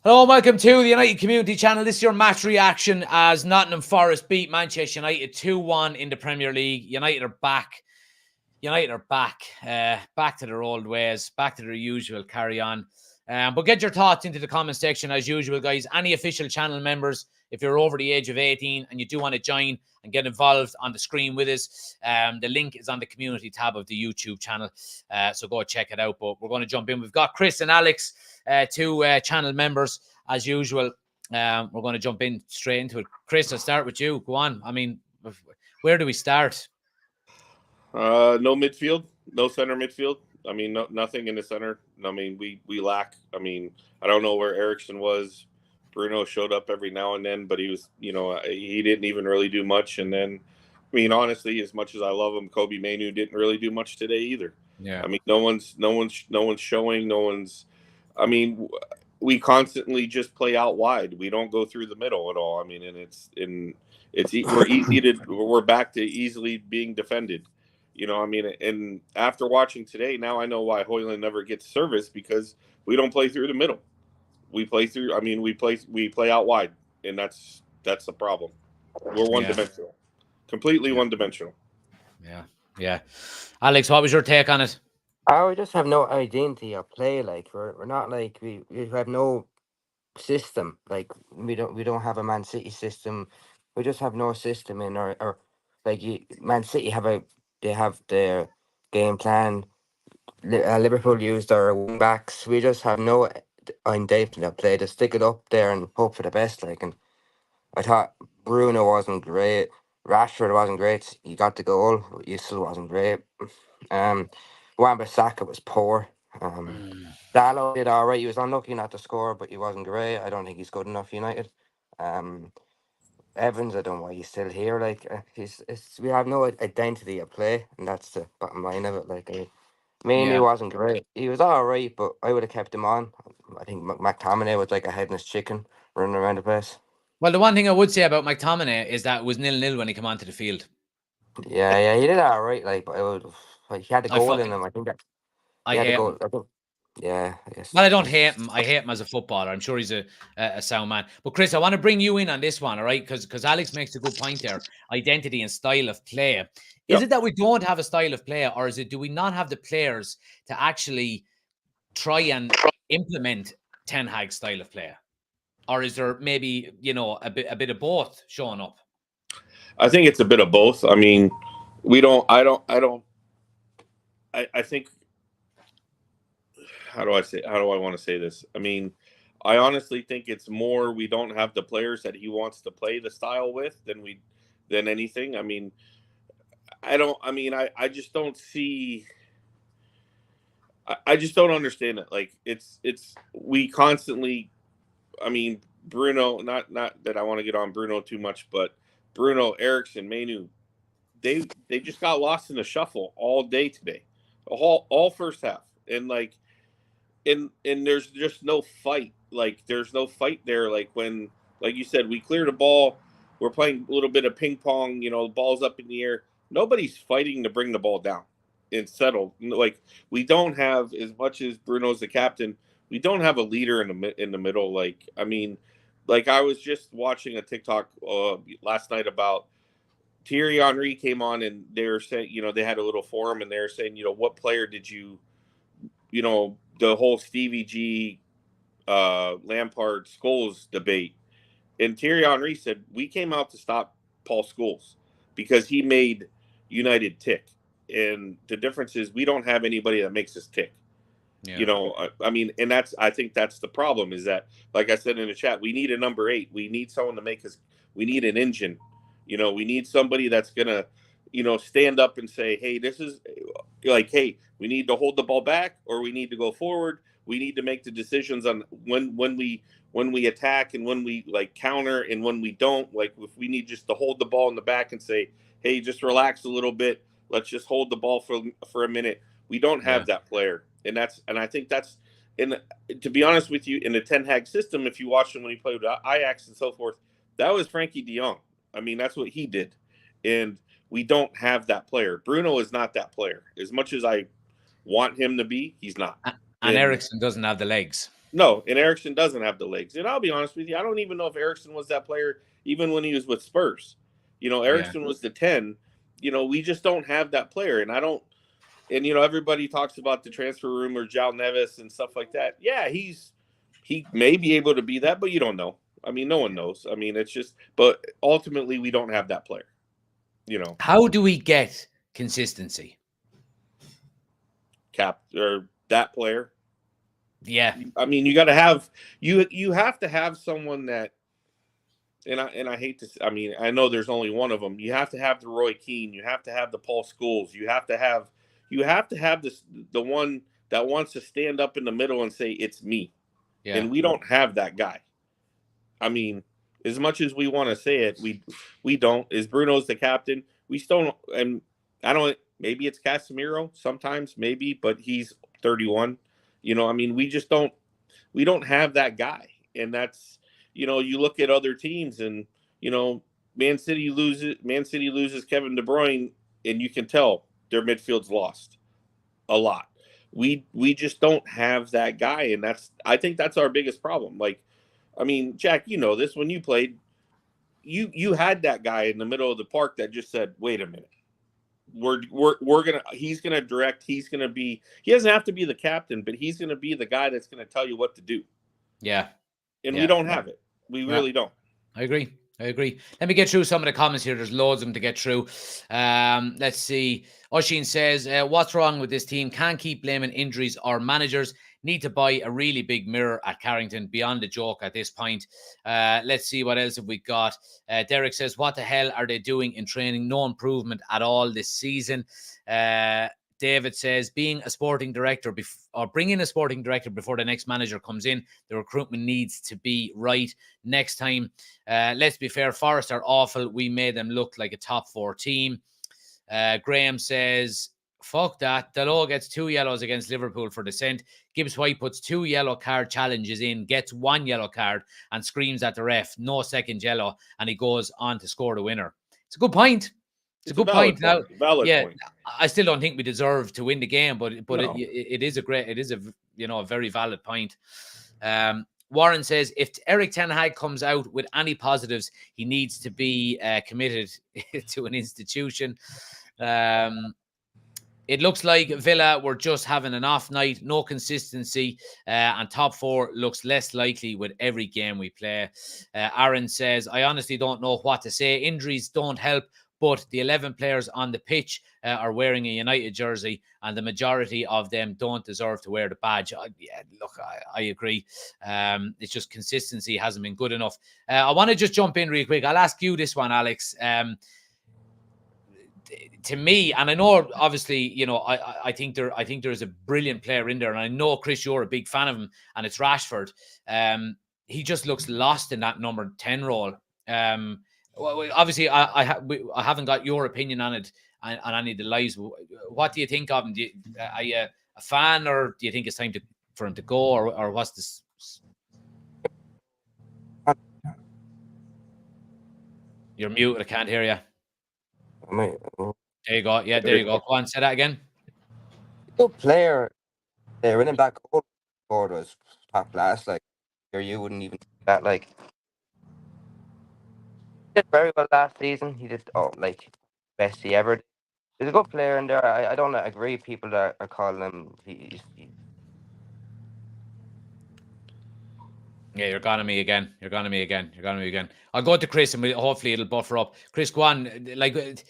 Hello and welcome to the United Community Channel. This is your match reaction as Nottingham Forest beat Manchester United 2-1 in the Premier League. United are back. Back to their old ways, back to their usual carry on. But get your thoughts into the comment section as usual, guys. Any official channel members, if you're over the age of 18 and you do want to join and get involved on the screen with us, the link is on the community tab of the YouTube channel. So go check it out. But we're going to jump in. We've got Chris and Alex, two channel members as usual. We're going to jump in straight into it. Chris, I'll start with you. Go on. I mean, where do we start? No midfield, no center midfield. I mean, nothing in the center. I mean, we lack. I mean, I don't know where Eriksson was. Bruno showed up every now and then, but he was, he didn't even really do much. And then, I mean, honestly, as much as I love him, Kobe Manu didn't really do much today either. Yeah. I mean, no one's showing. No one's. I mean, we constantly just play out wide. We don't go through the middle at all. I mean, and we're back to easily being defended. I mean, and after watching today, now I know why Hoyland never gets service, because we don't play through the middle. We play through. I mean, we play out wide, and that's the problem. We're one dimensional, completely one dimensional. Yeah. Alex, what was your take on it? We just have no identity of play. Like we're not like we have no system. Like we don't have a Man City system. We just have no system in our like Man City they have their game plan. Liverpool used our wing backs. We just have no identity of play. Just stick it up there and hope for the best. Like, and I thought Bruno wasn't great. Rashford wasn't great. He got the goal. He still wasn't great. Wan-Bissaka was poor. Dalot did all right. He was unlucky not to score, but he wasn't great. I don't think he's good enough for United. Evans, I don't know why he's still here. Like, we have no identity of play, and that's the bottom line of it. Like, Mainly wasn't great. He was all right, but I would have kept him on. I think McTominay was like a headless chicken running around the place. Well, the one thing I would say about McTominay is that it was 0-0 when he came onto the field. Yeah, he did all right. Like, but he had a goal in him. I think that I hate him. Yeah, I guess. Well, I don't hate him. I hate him as a footballer. I'm sure he's a sound man. But Chris, I want to bring you in on this one, all right? Because Alex makes a good point there. Identity and style of play. Is it that we don't have a style of play, or do we not have the players to actually try and implement Ten Hag's style of play? Or is there maybe, a bit of both showing up? I think it's a bit of both. I mean, I think, how do I want to say this? I mean, I honestly think it's more we don't have the players that he wants to play the style with than anything. I mean, I just don't see. I just don't understand it. Like we constantly. I mean, Bruno. Not that I want to get on Bruno too much, but Bruno, Eriksson, Manu, they just got lost in the shuffle all day today, all first half, and like. And there's just no fight. Like there's no fight there. Like when, like you said, we cleared the ball. We're playing a little bit of ping pong. The ball's up in the air. Nobody's fighting to bring the ball down and settle. Like we don't have, as much as Bruno's the captain, we don't have a leader in the middle. Like I mean, like I was just watching a TikTok last night about Thierry Henry came on and they were saying, they had a little forum and they were saying, what player did you, the whole Stevie G, Lampard, Scholes debate. And Thierry Henry said, we came out to stop Paul Scholes because he made United tick. And the difference is we don't have anybody that makes us tick. Yeah. I mean, and I think that's the problem is that, like I said in the chat, we need a number 8. We need someone to make us, we need an engine. We need somebody that's going to, stand up and say, hey, this is like, hey, we need to hold the ball back or we need to go forward. We need to make the decisions on when we attack and when we like counter and when we don't. Like if we need just to hold the ball in the back and say, hey, just relax a little bit. Let's just hold the ball for a minute. We don't have that player. And I think that's, and to be honest with you, in the Ten Hag system, if you watch him when he played with Ajax and so forth, that was Frankie de Jong. I mean, that's what he did. And we don't have that player. Bruno is not that player. As much as I want him to be, he's not. And Eriksson doesn't have the legs. No, and Eriksson doesn't have the legs. And I'll be honest with you, I don't even know if Eriksson was that player even when he was with Spurs. Eriksson was the 10. We just don't have that player. And I don't and everybody talks about the transfer rumor, Jal Neves and stuff like that. Yeah, he may be able to be that, but you don't know. I mean, no one knows. I mean, it's just but ultimately we don't have that player. How do we get consistency? Or that player. Yeah. I mean, you got to have you have to have someone that and I hate to. I mean, I know there's only one of them. You have to have the Roy Keane. You have to have the Paul Scholes. You have to have this the one that wants to stand up in the middle and say it's me. Yeah. And we don't have that guy. I mean, as much as we want to say it, we don't. Is Bruno's the captain? We still don't, and I don't. Maybe it's Casemiro sometimes, maybe, but he's 31. I mean, we just don't. We don't have that guy, and that's. You look at other teams, and Man City loses Kevin De Bruyne, and you can tell their midfield's lost a lot. We just don't have that guy, and I think that's our biggest problem. Like, I mean, Jack, this when you played, you had that guy in the middle of the park that just said, "Wait a minute, he's gonna direct, he doesn't have to be the captain, but he's gonna be the guy that's gonna tell you what to do." Yeah. And we don't have it. We really don't. I agree. Let me get through some of the comments here. There's loads of them to get through. Let's see. Oshin says, what's wrong with this team? Can't keep blaming injuries or managers. Need to buy a really big mirror at Carrington. Beyond the joke at this point. Let's see what else have we got. Derek says, what the hell are they doing in training? No improvement at all this season. David says, being a sporting director or bringing a sporting director before the next manager comes in, the recruitment needs to be right next time. Let's be fair, Forest are awful. We made them look like a top 4 team. Graham says, fuck that. Dalot gets 2 yellows against Liverpool for dissent. Gibbs White puts 2 yellow card challenges in, gets 1 yellow card and screams at the ref, no second yellow, and he goes on to score the winner. It's a good point. It's a good point. Now, point. I still don't think we deserve to win the game, but no. it is a very valid point. Warren says, if Eric Ten Hag comes out with any positives, he needs to be committed to an institution. It looks like Villa were just having an off night, no consistency, and top 4 looks less likely with every game we play. Aaron says, I honestly don't know what to say. Injuries don't help, but the 11 players on the pitch are wearing a United jersey, and the majority of them don't deserve to wear the badge. I agree. It's just consistency hasn't been good enough. I want to just jump in real quick. I'll ask you this one, Alex. To me, and I know obviously, I think there's a brilliant player in there, and I know, Chris, you're a big fan of him, and it's Rashford. He just looks lost in that number 10 role. Well, obviously, I haven't got your opinion on it and on any of the lives. What do you think of him? Are you a fan, or do you think it's time for him to go, or what's this? You're muted. I can't hear you. There you go. Yeah, there you go. Go on, say that again. Good player. They're running back was top class. Like, or you wouldn't even do that. Like, he did very well last season. He did best he ever did. There's a good player in there. I don't agree with people that are calling him. Yeah, you're gone on me again. I'll go to Chris, and hopefully it'll buffer up. Chris, go on. Like,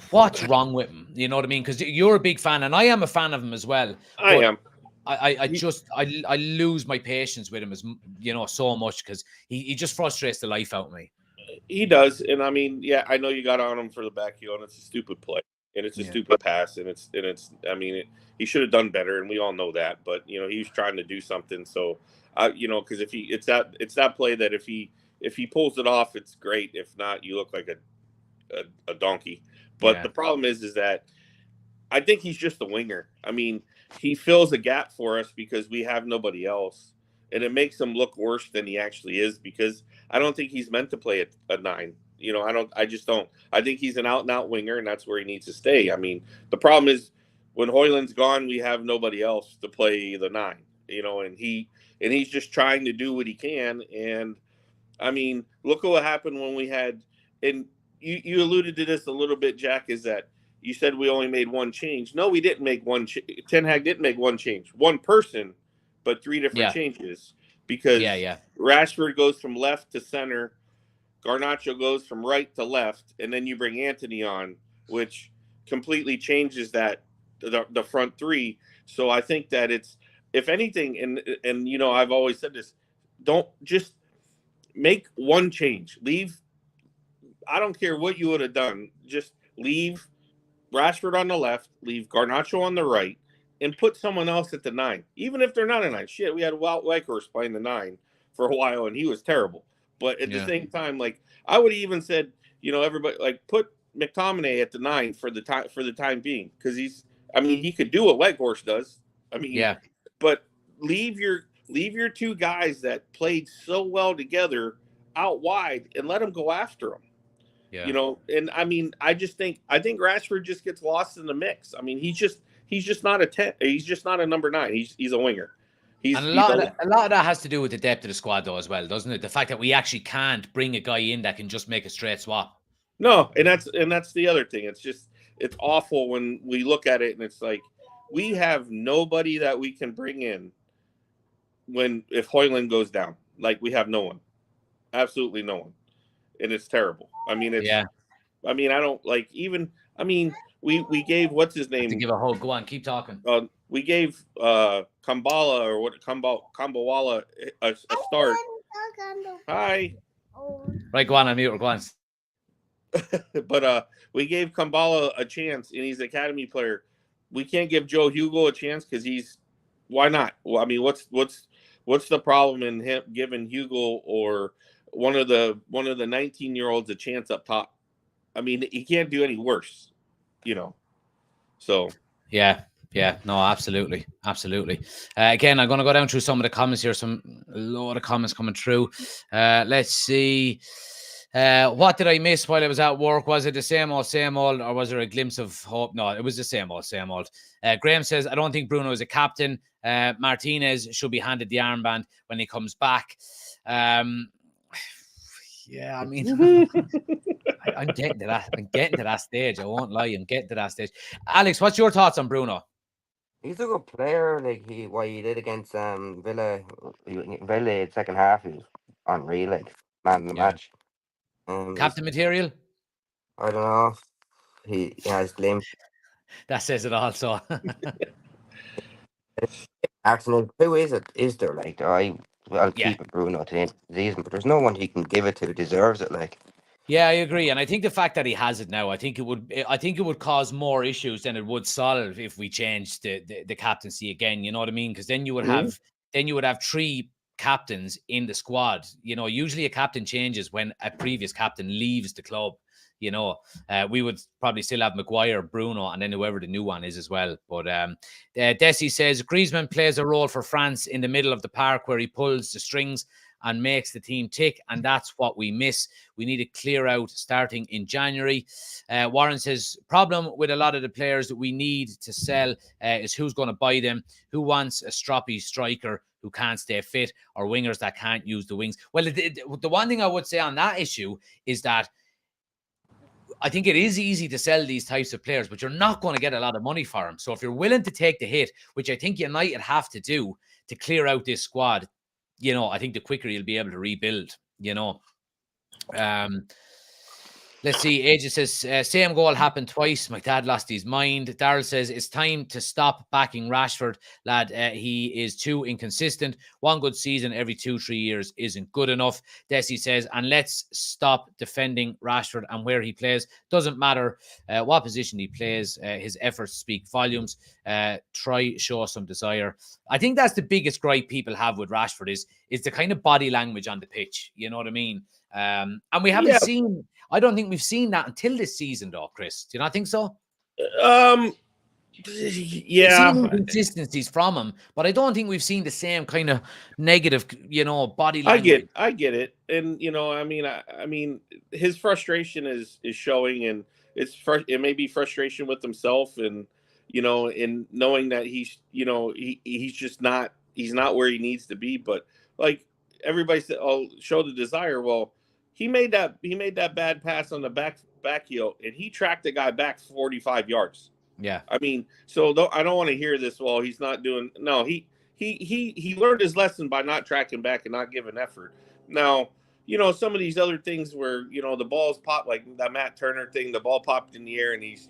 what's wrong with him? You know what I mean? Because you're a big fan, and I am a fan of him as well. I am. I lose my patience with him, as so much, because he just frustrates the life out of me. He does, and I mean, yeah, I know you got on him for the back heel, and it's a stupid play, and it's a stupid pass, and it's. I mean, he should have done better, and we all know that. But he was trying to do something, so because if it's that play that if he pulls it off, it's great. If not, you look like a donkey. But the problem is that I think he's just a winger. I mean, he fills a gap for us because we have nobody else. And it makes him look worse than he actually is, because I don't think he's meant to play a 9. I just don't. I think he's an out-and-out winger, and that's where he needs to stay. I mean, the problem is when Højlund's gone, we have nobody else to play the 9. and he's just trying to do what he can. And I mean, look at what happened when we had, and you alluded to this a little bit, Jack, is that you said we only made one change. No, we didn't make one. Ten Hag didn't make one change. One person, but three different changes, because Rashford goes from left to center, Garnacho goes from right to left, and then you bring Anthony on, which completely changes the front three. So I think that it's, if anything, and I've always said this, don't just make one change. Leave. I don't care what you would have done. Just leave Rashford on the left, leave Garnacho on the right, and put someone else at the 9. Even if they're not a 9. Shit, we had Wout Weghorst playing the 9 for a while, and he was terrible. But at the same time, like, I would have even said, everybody, like, put McTominay at the 9 for the time being, because he could do what Weghorst does. But leave your two guys that played so well together out wide and let them go after them. And I think Rashford just gets lost in the mix. I mean, he's just not a 10. He's just not a number 9. He's a winger. And a lot of that has to do with the depth of the squad, though, as well, doesn't it? The fact that we actually can't bring a guy in that can just make a straight swap. No, and that's the other thing. It's awful when we look at it and it's like, we have nobody that we can bring in if Højlund goes down. Like, we have no one, absolutely no one, and it's terrible. I mean, I don't like even. I mean, we gave, what's his name? To give a whole. Go on, keep talking. We gave Kambawala a start. Hi. Right, go on, I'm mute. Go on. But we gave Kambala a chance, and he's an academy player. We can't give Joe Hugo a chance because why not? Well, I mean, what's the problem in him giving Hugo or one of the 19-year-olds a chance up top? I mean, he can't do any worse, So yeah, no, absolutely. Again, I'm going to go down through some of the comments here. A lot of comments coming through. Let's see. What did I miss while I was at work? Was it the same old, or was there a glimpse of hope? No, it was the same old. Graham says, I don't think Bruno is a captain. Martinez should be handed the armband when he comes back. Yeah, I mean, I'm getting to that. I'm getting to that stage. I won't lie. I'm getting to that stage. Alex, what's your thoughts on Bruno? He's a good player. Like what he did against Villa in second half, he was unreal. Like, man of the match. Captain material? I don't know. He has glimpse. That says it all. So, Arsenal, who is it? Is there, like, I'll keep it Bruno to the end of the season, but there's no one he can give it to who deserves it, like. Yeah, I agree, and I think the fact that he has it now, I think it would cause more issues than it would solve if we changed the captaincy again. You know what I mean? Because then you would have 3 captains in the squad. Usually a captain changes when a previous captain leaves the club. We would probably still have Maguire, Bruno, and then whoever the new one is as well. But Desi says Griezmann plays a role for France in the middle of the park where he pulls the strings and makes the team tick, and that's what we miss. We need to clear out starting in January. Warren says, problem with a lot of the players that we need to sell is who's going to buy them, who wants a stroppy striker who can't stay fit, or wingers that can't use the wings. Well, the one thing I would say on that issue is that I think it is easy to sell these types of players, but you're not going to get a lot of money for them. So if you're willing to take the hit, which I think United have to do to clear out this squad, I think the quicker you'll be able to rebuild, Let's see. Aegis says, same goal happened twice. My dad lost his mind. Daryl says, it's time to stop backing Rashford, lad. He is too inconsistent. One good season every 2-3 years isn't good enough. Desi says, and let's stop defending Rashford and where he plays. Doesn't matter what position he plays. His efforts speak volumes. Try show some desire. I think that's the biggest gripe people have with Rashford is the kind of body language on the pitch. You know what I mean? And we haven't seen... I don't think we've seen that until this season, though, Chris. Do you not think so? Yeah. We've seen inconsistencies from him, but I don't think we've seen the same kind of negative, body language. I get it. And, I mean, his frustration is showing, and it may be frustration with himself and, in knowing that he's, he's just not he's not where he needs to be. But like everybody said, oh, show the desire. Well, he made that bad pass on the back heel, and he tracked the guy back 45 yards. Yeah. I mean, so I don't want to hear this. Well, he's not doing. No, he learned his lesson by not tracking back and not giving effort. Now, some of these other things where the balls pop, like that Matt Turner thing, the ball popped in the air, and he's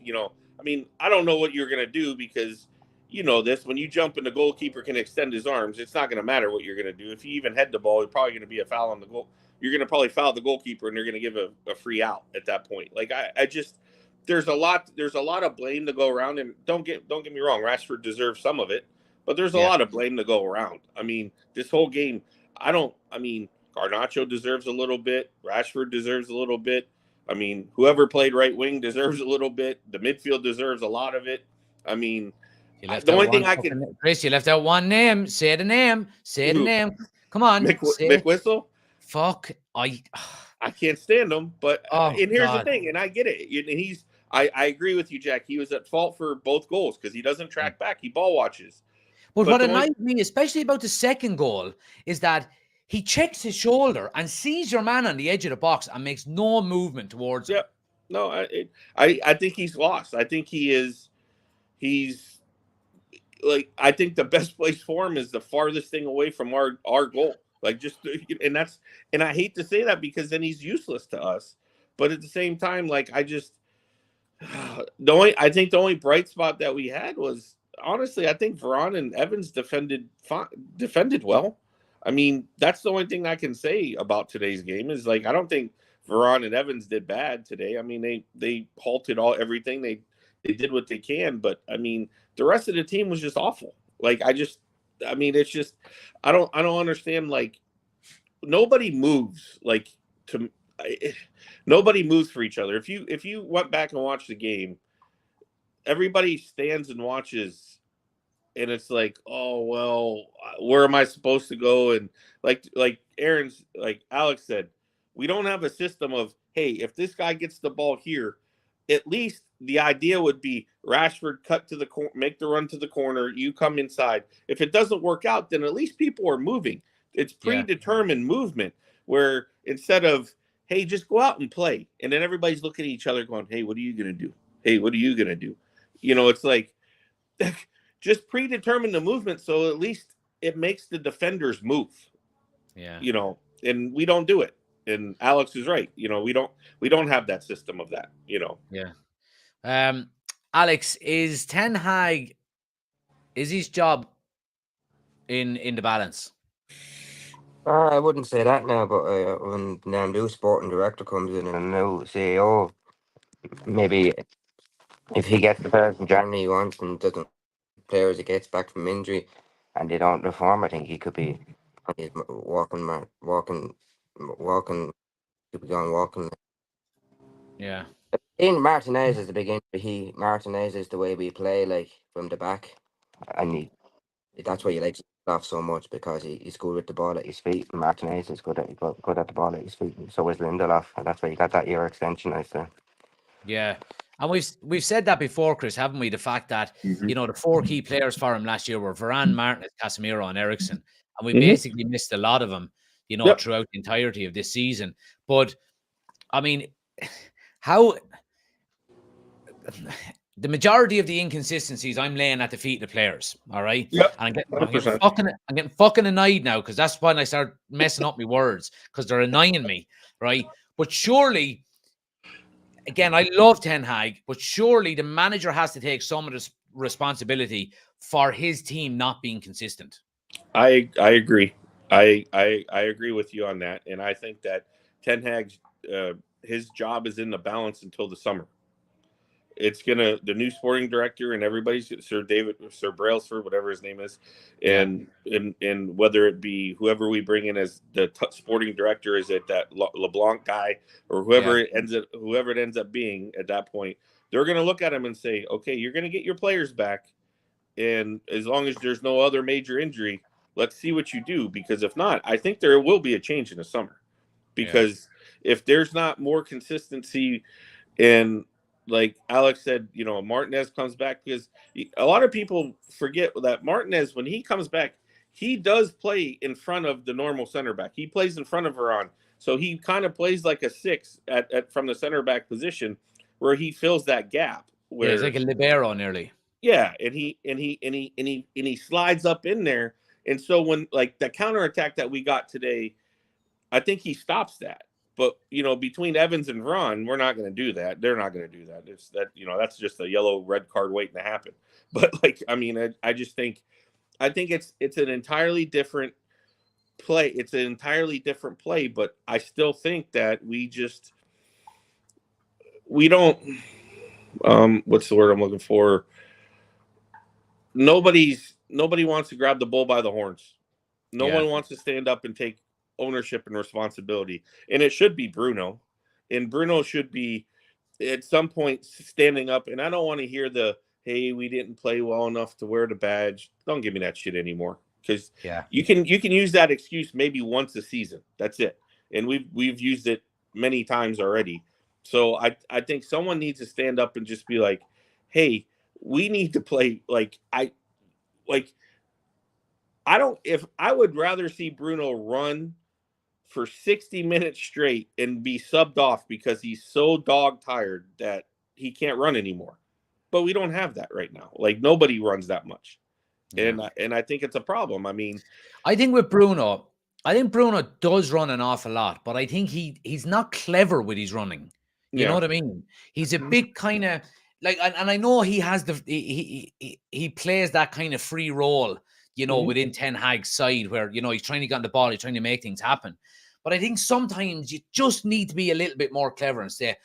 I mean, I don't know what you're gonna do because this when you jump and the goalkeeper can extend his arms, it's not gonna matter what you're gonna do. If you even head the ball, it's probably gonna be a foul on the goal. You're gonna probably foul the goalkeeper, and they're gonna give a free out at that point. Like I just there's a lot of blame to go around, and don't get me wrong, Rashford deserves some of it, but there's a lot of blame to go around. I mean, this whole game, Garnacho deserves a little bit, Rashford deserves a little bit. I mean, whoever played right wing deserves a little bit. The midfield deserves a lot of it. I mean, the only thing I can, Chris, you left out one name. Say the name. Say the name. Come on, Mick Whistle. Fuck, I can't stand him, but and here's the thing, and I get it. And I agree with you, Jack. He was at fault for both goals because he doesn't track back. He ball watches. But what annoyed me, especially about the second goal, is that he checks his shoulder and sees your man on the edge of the box and makes no movement towards him. Yeah, no, I think he's lost. I think he's like, I think the best place for him is the farthest thing away from our goal. Like and I hate to say that because then he's useless to us. But at the same time, like I think the only bright spot that we had was, honestly, I think Varane and Evans defended well. I mean, that's the only thing I can say about today's game is, like, I don't think Varane and Evans did bad today. I mean, they halted everything. They did what they can, but I mean, the rest of the team was just awful. Like, it's just I don't understand. Like, nobody moves nobody moves for each other. If you went back and watched the game, everybody stands and watches, and it's like, oh well, where am I supposed to go? And like Alex said, we don't have a system of, hey, if this guy gets the ball here, at least the idea would be Rashford cut to the corner, make the run to the corner, you come inside. If it doesn't work out, then at least people are moving. It's predetermined movement, where instead of, hey, just go out and play, and then everybody's looking at each other going, hey, what are you going to do? Hey, what are you going to do? It's like, just predetermine the movement, so at least it makes the defenders move. Yeah. And we don't do it. And Alex is right. We don't have that system of that, Yeah. Alex, is Ten Hag, is his job in the balance? I wouldn't say that now, but when the new sporting director comes in and a new CEO, maybe if he gets the players in January he wants and doesn't players he gets back from injury and they don't perform, I think he could be walking. Yeah. In Martinez is the big injury. Martinez is the way we play, like from the back, and that's why you like off so much, because he's good with the ball at his feet. Martinez is good at the ball at his feet. So is Lindelof, and that's why you got that year extension, I say. Yeah. And we've said that before, Chris, haven't we? The fact that, the four key players for him last year were Varane, Martinez, Casemiro, and Eriksen. And we basically missed a lot of them, throughout the entirety of this season. But, I mean, how the majority of the inconsistencies I'm laying at the feet of the players, all right? Yep. And I'm getting fucking annoyed now, because that's when I start messing up my words, because they're annoying me, right? But surely, again, I love Ten Hag, but surely the manager has to take some of the responsibility for his team not being consistent. I agree. I agree with you on that, and I think that Ten Hag's his job is in the balance until the summer. It's the new sporting director and everybody's Sir Brailsford, whatever his name is, and whether it be whoever we bring in as the sporting director, is it that LeBlanc guy or whoever it ends up being at that point, they're going to look at him and say, okay, you're going to get your players back, and as long as there's no other major injury, let's see what you do. Because if not, I think there will be a change in the summer, because if there's not more consistency, and like Alex said, Martinez comes back, because a lot of people forget that Martinez, when he comes back, he does play in front of the normal center back. He plays in front of Varane. So he kind of plays like a 6 from the center back position where he fills that gap. Yeah, he's Where like a libero nearly. yeah, and he slides up in there. And so when like the counterattack that we got today, I think he stops that. But between Evans and Ron, we're not going to do that. They're not going to do that. It's that that's just a yellow red card waiting to happen. But like I just think it's an entirely different play. It's an entirely different play. But I still think that we don't. What's the word I'm looking for? Nobody wants to grab the bull by the horns. No one wants to stand up and take ownership and responsibility. And it should be Bruno. And Bruno should be at some point standing up. And I don't want to hear the, hey, we didn't play well enough to wear the badge. Don't give me that shit anymore. Because you can use that excuse maybe once a season. That's it. And we've used it many times already. So I think someone needs to stand up and just be like, hey, we need to play I would rather see Bruno run for 60 minutes straight and be subbed off because he's so dog tired that he can't run anymore. But we don't have that right now. Like nobody runs that much. Yeah. And I think it's a problem. I mean, I think with Bruno, does run an awful lot, but I think he's not clever with his running. You know what I mean? He's a bit kind of like, and I know he has he plays that kind of free role, within Ten Hag's side where, he's trying to get on the ball, he's trying to make things happen. But I think sometimes you just need to be a little bit more clever and say,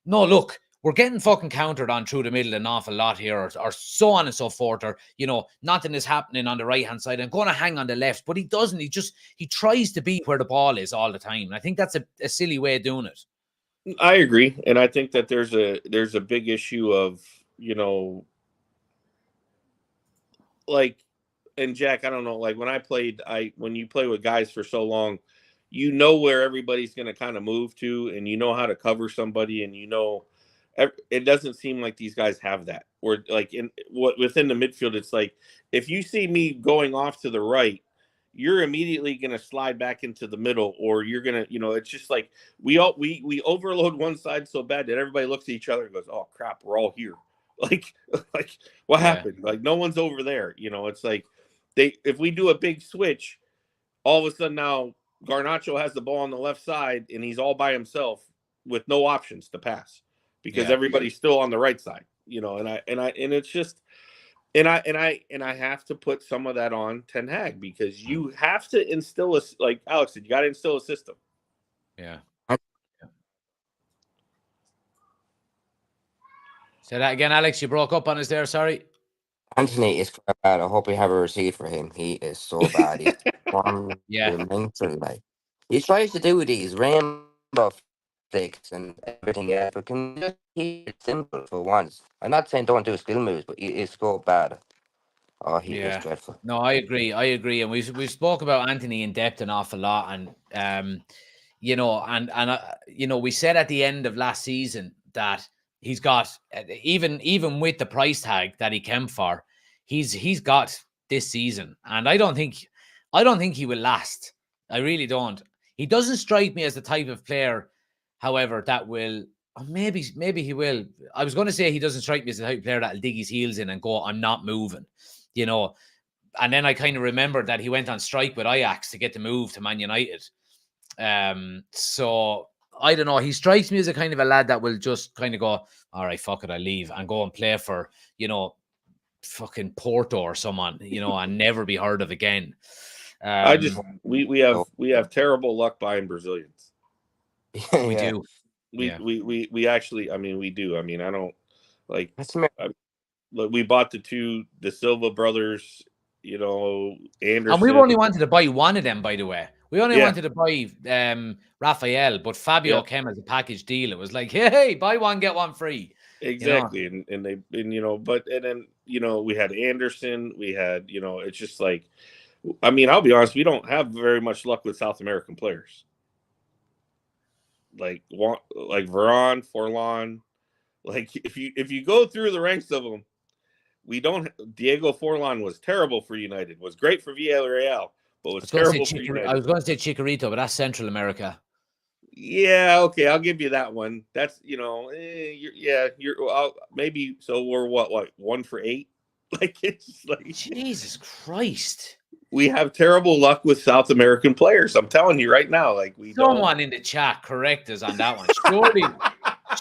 no, look, we're getting fucking countered on through the middle an awful lot here, or so on and so forth, or, nothing is happening on the right-hand side. I'm going to hang on the left, but he doesn't. He tries to be where the ball is all the time. And I think that's a silly way of doing it. I agree. And I think that there's a big issue of, and Jack, I don't know, like when you play with guys for so long, where everybody's going to kind of move to, and how to cover somebody, and it doesn't seem like these guys have that. Or like within the midfield, it's like if you see me going off to the right, you're immediately going to slide back into the middle, or you're going to, it's just like we overload one side so bad that everybody looks at each other and goes, "Oh crap, we're all here." Like what happened? Like no one's over there. It's like if we do a big switch, all of a sudden now Garnacho has the ball on the left side and he's all by himself with no options to pass because everybody's still on the right side, and it's just, and I have to put some of that on Ten Hag because you have to instill like Alex said, you got to instill a system. Yeah. Say that again, Alex. You broke up on us there. Sorry. Anthony is quite bad. I hope we have a receipt for him. He is so bad. He's mental, like he tries to do these rainbow flicks and everything else, but can just keep it simple for once. I'm not saying don't do skill moves, but he is so bad. Oh, he is dreadful. No, I agree. And we've spoke about Anthony in depth an awful lot, and we said at the end of last season that he's got even with the price tag that he came for, he's got this season, and I don't think he will last. I really don't. He doesn't strike me as the type of player, however, that will. Maybe he will. I was going to say he doesn't strike me as the type of player that'll dig his heels in and go, "I'm not moving," And then I kind of remembered that he went on strike with Ajax to get the move to Man United. So I don't know. He strikes me as a kind of a lad that will just kind of go, "All right, fuck it, I leave and go and play for, fucking Porto or someone, and never be heard of again." We have terrible luck buying Brazilians. We do. We actually, we do. I don't like. We bought the Silva brothers. Anderson. And we only wanted to buy one of them, by the way. We only wanted to buy Raphael, but Fabio came as a package deal. It was like, hey, buy one, get one free. Exactly. And then we had Anderson, we had, it's just like, I'll be honest, we don't have very much luck with South American players. Like Varane, Forlan, like if you go through the ranks of them, Diego Forlan was terrible for United. Was great for Villarreal, but was terrible for United. I was going to say Chicharito, but that's Central America. Yeah, okay, I'll give you that one. That's maybe. So we're what 1 for 8? Like it's like Jesus Christ. We have terrible luck with South American players. I'm telling you right now, like Someone in the chat correct us on that one.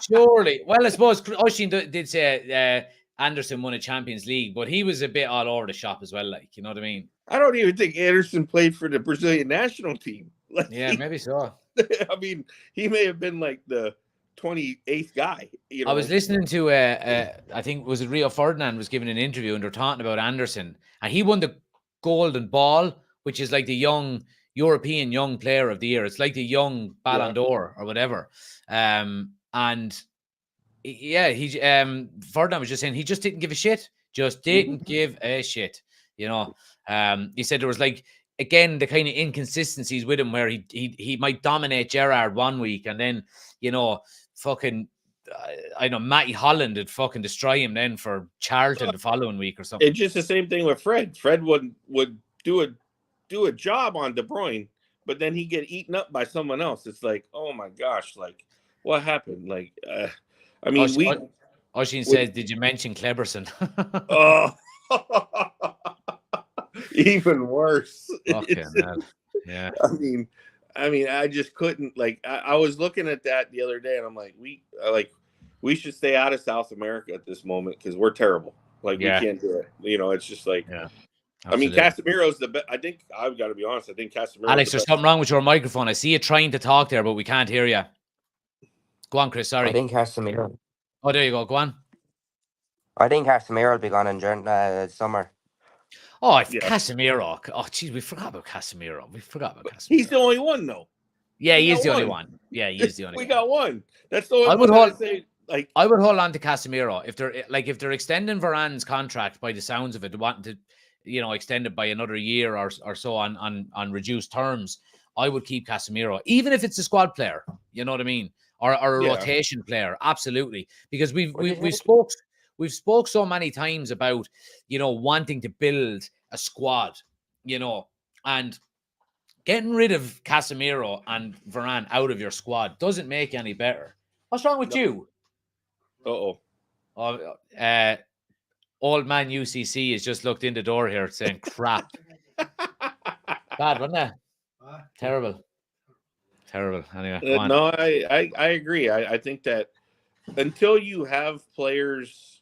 Surely. Well, I suppose Oshin did say Anderson won a Champions League, but he was a bit all over the shop as well. Like, you know what I mean? I don't even think Anderson played for the Brazilian national team. Like, yeah, maybe so. I mean, he may have been like the 28th guy. You know? I was listening to I think was it Rio Ferdinand was giving an interview and they're talking about Anderson, and he won the Golden Ball, which is like the young European young player of the year. It's like the young Ballon d'Or or whatever. And yeah, Ferdinand was just saying he just didn't give a shit. Just didn't give a shit. You know, he said there was like again the kind of inconsistencies with him where he might dominate Gerrard one week and then fucking I know Matty Holland would fucking destroy him then for Charlton the following week or something. It's just the same thing with Fred. Fred would do a job on De Bruyne, but then he get eaten up by someone else. It's like, oh my gosh, like what happened? Like, I mean, Oshin says, did you mention Kleberson? Oh, even worse. Okay, yeah. I mean, I just couldn't. Like, I was looking at that the other day, and I'm like, we should stay out of South America at this moment because we're terrible. Like, we can't do it. You know, it's just like, I mean, Casemiro's the best. I think I've got to be honest. I think Casemiro. Alex, there's something wrong with your microphone. I see you trying to talk there, but we can't hear you. Go on, Chris. Sorry. I think Casemiro. Oh, there you go. Go on. I think Casemiro will be gone in summer. Oh, Casemiro. Oh, geez, we forgot about Casemiro. He's the only one, though. Yeah, he is the only one. Yeah, he is the only one. We got one. That's the only I would one. I would hold on to Casemiro if they're extending Varane's contract by the sounds of it, wanting to, extend it by another year or so on reduced terms. I would keep Casemiro, even if it's a squad player. You know what I mean, or a rotation player. Absolutely, because we've spoke so many times about wanting to build a squad, and getting rid of Casemiro and Varane out of your squad doesn't make you any better. What's wrong with you? Oh, old man UCC has just looked in the door here saying crap. Bad, wasn't it? Terrible. Anyway, no, I agree. I think that until you have players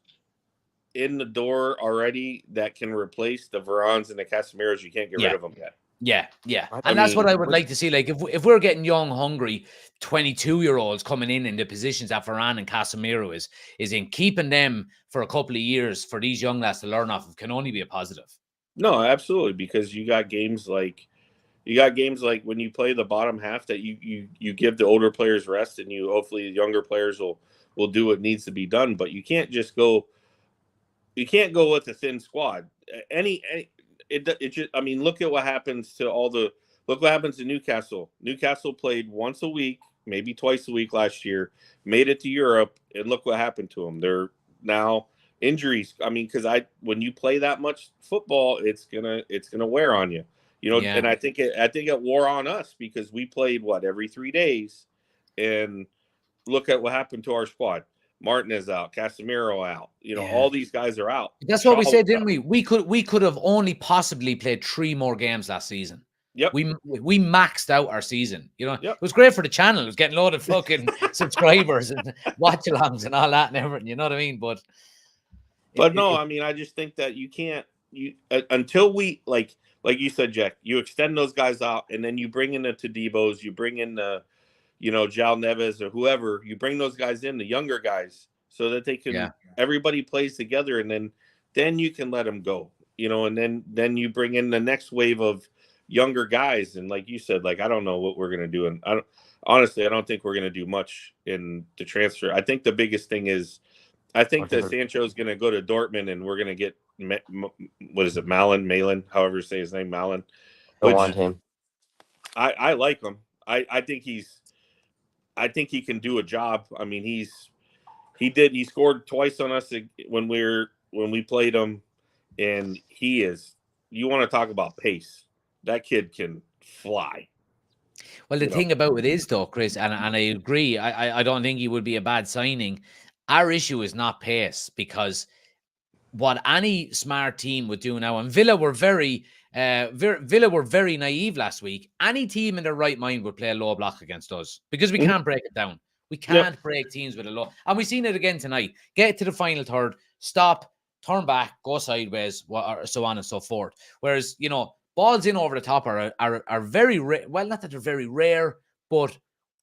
in the door already that can replace the Varanes and the Casemiros, you can't get rid of them yet. Yeah. And that's what I would like to see. Like, if we're getting young, hungry 22-year-olds coming in the positions that Varane and Casemiro is in, keeping them for a couple of years for these young lads to learn off of can only be a positive. No, absolutely, because you got games like when you play the bottom half that you give the older players rest, and hopefully the younger players will do what needs to be done. But you can't just go. You can't go with a thin squad. It just, I mean, look at what happens to look what happens to Newcastle. Newcastle played once a week, maybe twice a week last year, made it to Europe, and look what happened to them. They're now injuries. I mean, because when you play that much football, it's gonna wear on you. And I think it wore on us because we played every 3 days, and look at what happened to our squad. Martinez out, Casemiro out. All these guys are out. That's what we said, didn't we? We could have only possibly played 3 more games last season. Yep. We maxed out our season. Yep. It was great for the channel. It was getting a lot of fucking subscribers and watch-alongs and all that and everything. You know what I mean? But no, I mean, I just think that you can't until we like you said, Jack. You extend those guys out, and then you bring in the Tadibos, you bring in the João Neves or whoever, you bring those guys in, the younger guys, so that they can, everybody plays together, and then you can let them go, and then you bring in the next wave of younger guys. And like you said, like, I don't know what we're going to do. And I don't think we're going to do much in the transfer. I think the biggest thing is, I think that Sancho's going to go to Dortmund, and we're going to get, what is it? Malin, however you say his name, Malin. I want him. I like him. I think he can do a job. I mean, he scored twice on us when we were when we played him, and he is. You want to talk about pace? That kid can fly. Well, the thing about it is, though, Chris, and I agree. I don't think he would be a bad signing. Our issue is not pace, because what any smart team would do now, and Villa were very naive last week. Any team in their right mind would play a low block against us, because we can't break it down. We can't break teams with a low, and we've seen it again tonight. Get to the final third, stop, turn back, go sideways, so on and so forth. Whereas, balls in over the top are very rare. Well, not that they're very rare, but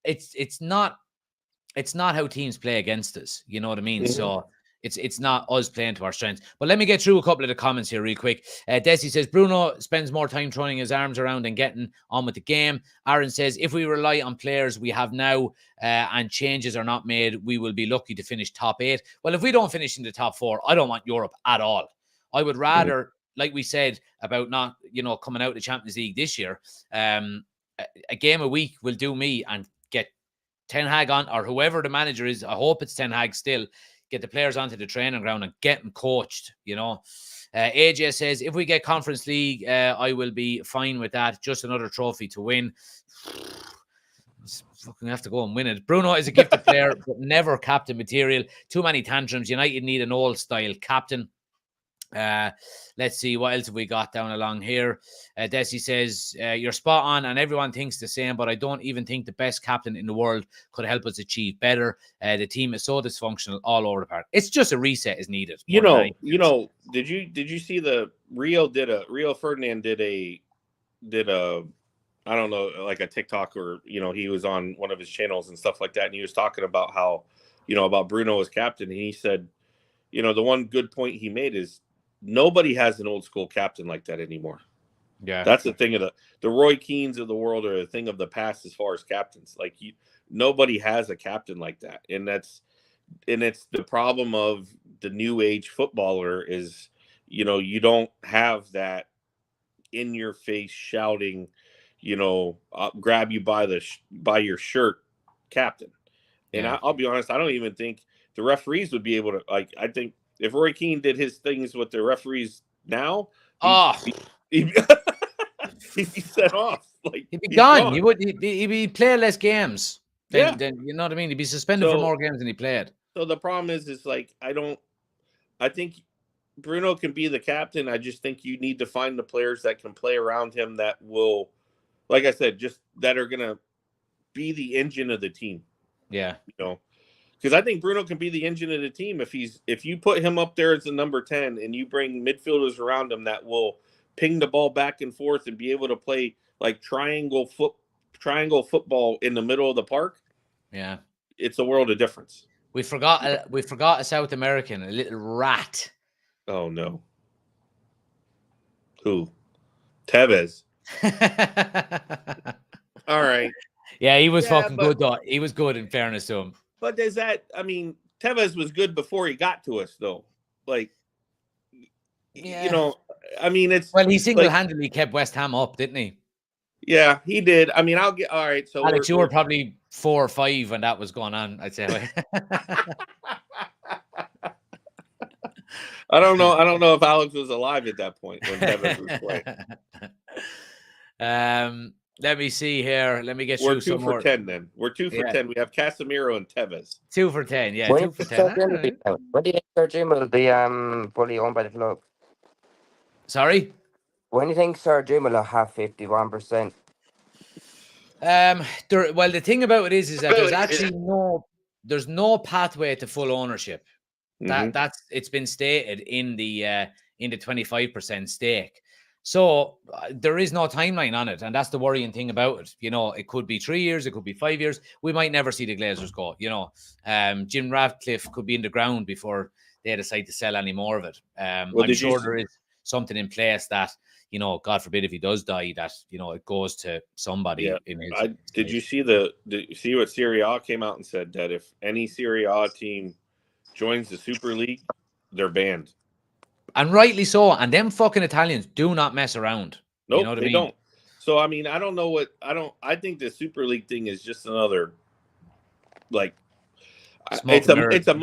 it's not how teams play against us. You know what I mean? Mm-hmm. So it's not us playing to our strengths. But let me get through a couple of the comments here real quick. Desi says, Bruno spends more time throwing his arms around and getting on with the game. Aaron says, if we rely on players we have now and changes are not made, we will be lucky to finish top 8. Well, if we don't finish in the top 4, I don't want Europe at all. I would rather, like we said about not, coming out of the Champions League this year, a game a week will do me, and get Ten Hag on, or whoever the manager is. I hope it's Ten Hag still. Get the players onto the training ground and get them coached, AJ says, if we get Conference League, I will be fine with that. Just another trophy to win. Fucking have to go and win it. Bruno is a gifted player, but never captain material. Too many tantrums. United need an old style captain. Let's see, what else have we got down along here? Desi says, you're spot on, and everyone thinks the same, but I don't even think the best captain in the world could help us achieve better. The team is so dysfunctional all over the park. It's just a reset is needed. Did you see the Rio Ferdinand did a I don't know, like a TikTok, or he was on one of his channels and stuff like that, and he was talking about how about Bruno as captain, and he said, the one good point he made is nobody has an old school captain like that anymore. Yeah, that's the thing of the Roy Keanes of the world, or a thing of the past as far as captains. Like, nobody has a captain like that, and it's the problem of the new age footballer is, you don't have that in your face shouting, grab you by your shirt captain. And I'll be honest, I don't even think the referees would be able to, I think if Roy Keane did his things with the referees now, he'd be set off. Like, he'd be gone. He'd be play less games. Then you know what I mean? He'd be suspended for more games than he played. So the problem is like, I think Bruno can be the captain. I just think you need to find the players that can play around him that will, like I said, just that are gonna be the engine of the team. Yeah. Because I think Bruno can be the engine of the team if you put him up there as the number 10 and you bring midfielders around him that will ping the ball back and forth and be able to play like triangle football in the middle of the park. Yeah, it's a world of difference. We forgot a South American, a little rat. Oh no. Who? Tevez. All right. Yeah, he was fucking good though. He was good, in fairness to him. But there's that. I mean, Tevez was good before he got to us, though. Like, I mean, it's he single-handedly kept West Ham up, didn't he? Yeah, he did. I mean, all right. So Alex, you were probably 4 or 5 when that was going on, I'd say. I don't know if Alex was alive at that point when Tevez was playing. Let me see here. Let me get We're through some more. We're 2 for 10 then. We're 2 for 10. We have Casemiro and Tevez. 2 for 10, yeah. When 2 for 10. When do you think Sir Jim will be fully owned by the club? Sorry? When do you think Sir Jim will have 51%? Well, the thing about it is that there's actually there's no pathway to full ownership. That's it's been stated in the 25% stake. So there is no timeline on it, and that's the worrying thing about it. It could be 3 years, it could be 5 years. We might never see the Glazers go. Jim Ratcliffe could be in the ground before they decide to sell any more of it. I'm sure there is something in place that, God forbid if he does die, that it goes to somebody. Yeah. Did you see what Serie A came out and said that if any Serie A team joins the Super League, they're banned. And rightly so. And them fucking Italians do not mess around. Nope, you know what I mean? Don't. So I mean, I think the Super League thing is just another, like, it's a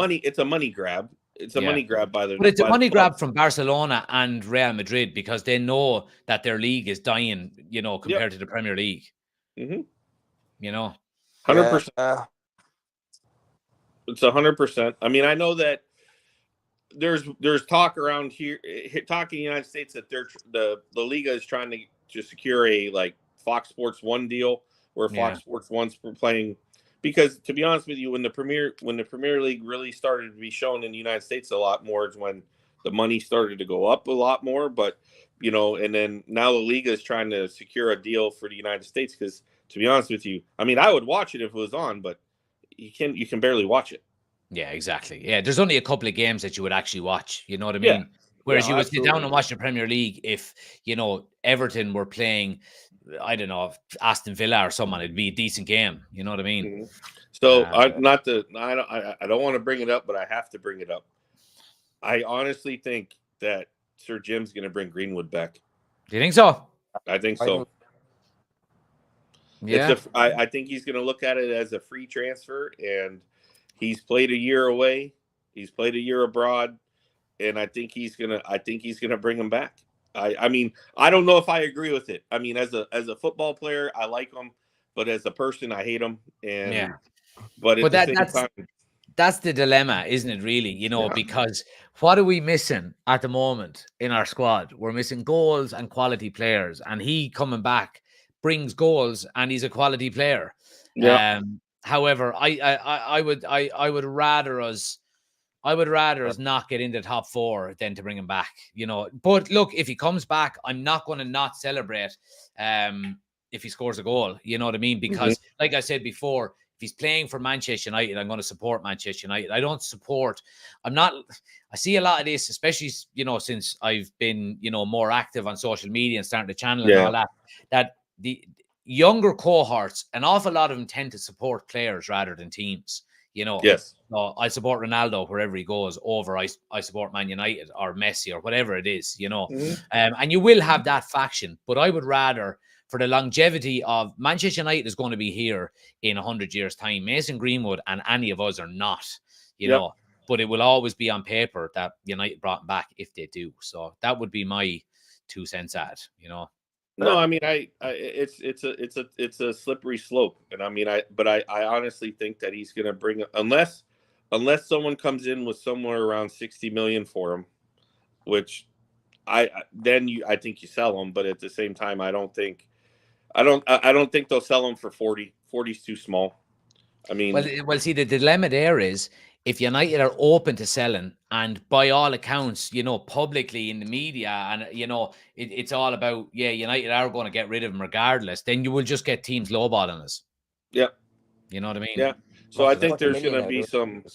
money grab. It's a money grab by the. But it's a by money the club. grab from Barcelona and Real Madrid because they know that their league is dying, compared to the Premier League. Mm-hmm. 100%. It's 100%. I mean, I know that there's talk around here, talking in the United States that the Liga is trying to secure a like Fox Sports 1 deal where Fox Sports 1's playing, because to be honest with you, when the Premier League really started to be shown in the United States a lot more is when the money started to go up a lot more. But and then now the Liga is trying to secure a deal for the United States, because to be honest with you, I mean, I would watch it if it was on, but you can barely watch it. Yeah, exactly. Yeah, there's only a couple of games that you would actually watch. You know what I mean? Yeah. Whereas you would sit down and watch the Premier League if, Everton were playing, I don't know, Aston Villa or someone, it'd be a decent game. You know what I mean? Mm-hmm. So I don't want to bring it up, but I have to bring it up. I honestly think that Sir Jim's going to bring Greenwood back. Do you think so? I think so. Yeah. I think he's going to look at it as a free transfer, and he's played a year away. He's played a year abroad, and I think he's gonna bring him back. I mean, I don't know if I agree with it. I mean, as a football player, I like him, but as a person, I hate him. And but at the same time, that's the dilemma, isn't it? Really, because what are we missing at the moment in our squad? We're missing goals and quality players, and he coming back brings goals, and he's a quality player. Yeah. However, I would rather us not get into top 4 than to bring him back. But look, if he comes back, I'm not going to not celebrate if he scores a goal. You know what I mean? Because, like I said before, if he's playing for Manchester United, I'm going to support Manchester United. I see a lot of this, especially since I've been more active on social media and starting the channel and all that the younger cohorts, an awful lot of them tend to support players rather than teams. Yes. So I support Ronaldo wherever he goes over. I support Man United or Messi or whatever it is, and you will have that faction. But I would rather, for the longevity of Manchester United is going to be here in 100 years' time. Mason Greenwood and any of us are not, but it will always be on paper that United brought him back if they do. So that would be my 2 cents at, No, I mean, it's a slippery slope, and I mean, I honestly think that he's going to bring, unless someone comes in with somewhere around 60 million for him, which I think you sell him, but at the same time, I don't think they'll sell him for 40. 40 is too small. I mean, well, see, the dilemma there is, if United are open to selling, and by all accounts, publicly in the media, and it's all about, United are going to get rid of him regardless, then you will just get teams lowballing us. Yeah. You know what I mean? Yeah. So I think there's going to be some.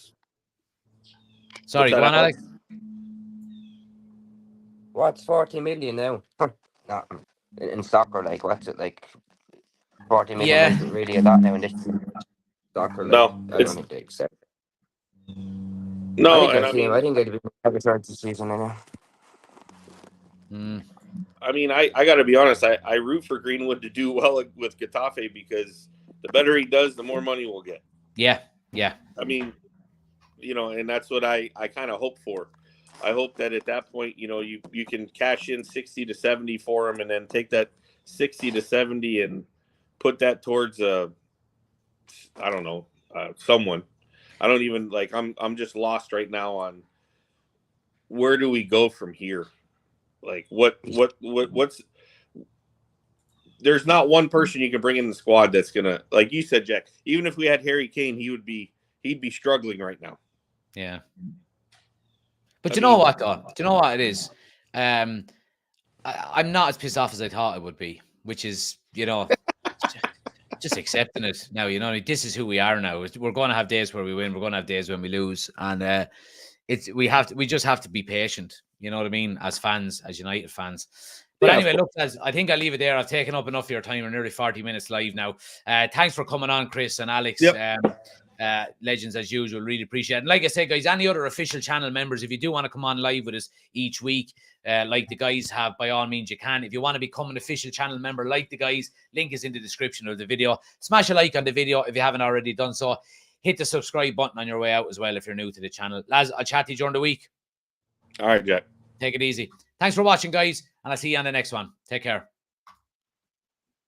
Sorry, go on, Alex. What's 40 million now? No, in soccer, like, what's it like? 40 million isn't really a lot now in this soccer. Like, No, I don't think they accept it. No, I think it'd be every start this season anyway. I mean, I got to be honest. I root for Greenwood to do well with Getafe, because the better he does, the more money we'll get. Yeah. I mean, and that's what I kind of hope for. I hope that at that point, you can cash in 60 to 70 for him, and then take that 60 to 70 and put that towards someone. I don't even I'm just lost right now on where do we go from here? Like what's there's not one person you can bring in the squad that's gonna, like you said, Jack, even if we had Harry Kane, he'd be struggling right now. Yeah. But you know what, though? Do you know what it is? I'm not as pissed off as I thought I would be, which is, just accepting it now. This is who we are now. We're going to have days where we win. We're going to have days when we lose, and we just have to be patient. You know what I mean? As fans, as United fans. But anyway, look, I think I'll leave it there. I've taken up enough of your time. We're nearly 40 minutes live now. Thanks for coming on, Chris and Alex. Yep. Legends as usual, really appreciate it. And like I said, guys, any other official channel members, if you do want to come on live with us each week, like the guys have, by all means you can. If you want to become an official channel member like the guys, link is in the description of the video. Smash a like on the video if you haven't already done so. hit the subscribe button on your way out as well if you're new to the channel. Lads, I'll chat to you during the week. All right, Jack. Take it easy. Thanks for watching, guys, and I'll see you on the next one. Take care.